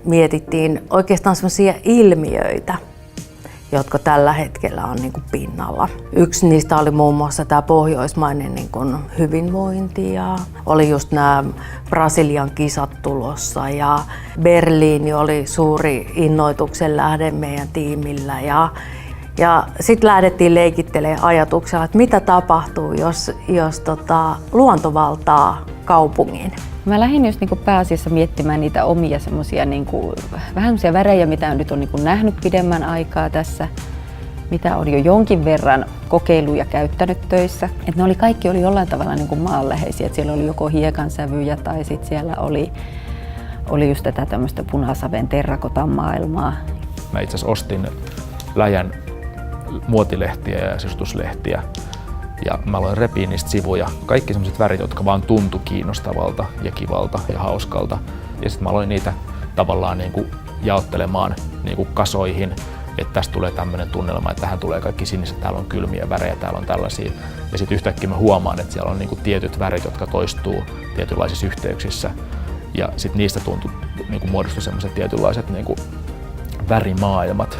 mietittiin oikeastaan sellaisia ilmiöitä, jotka tällä hetkellä on niin kuin pinnalla. Yksi niistä oli muun muassa tämä pohjoismainen niin kuin hyvinvointi ja oli just nämä Brasilian kisat tulossa ja Berliini oli suuri innoituksen lähde meidän tiimillä ja sitten lähdettiin leikittelemään ajatuksella, että mitä tapahtuu, jos luonto valtaa kaupungin. Mä lähdin just niinku pääasiassa miettimään niitä omia semmosia niinku, vähän semmosia värejä, mitä on nyt on niinku nähnyt pidemmän aikaa tässä, mitä on jo jonkin verran kokeiluja käyttänyt töissä. Et ne kaikki oli jollain tavalla niinku maanläheisiä, että siellä oli joko hiekansävyjä tai sitten siellä oli just tätä tämmöistä punasaven terrakotan maailmaa. Mä itse asiassa ostin läjän muotilehtiä ja sisustuslehtiä. Ja mä aloin repiä niistä sivuja. Kaikki sellaiset värit, jotka vaan tuntui kiinnostavalta ja kivalta ja hauskalta. Ja sitten mä aloin niitä tavallaan niin kuin jaottelemaan niin kuin kasoihin. Että tästä tulee tämmöinen tunnelma, että tähän tulee kaikki siniset, täällä on kylmiä värejä, täällä on tällaisia. Ja sitten yhtäkkiä mä huomaan, että siellä on niin kuin tietyt värit, jotka toistuu tietynlaisissa yhteyksissä. Ja sitten niistä niin muodostui sellaiset tietynlaiset niin kuin värimaailmat.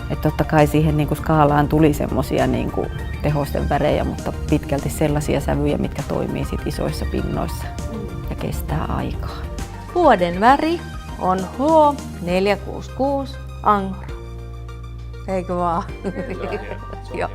Että totta kai siihen niinku skaalaan tuli semmosia niinku tehosten värejä, mutta pitkälti sellaisia sävyjä, mitkä toimii sit isoissa pinnoissa ja kestää aikaa. Vuoden väri on H466 Angora. Eikö vaan? Joo.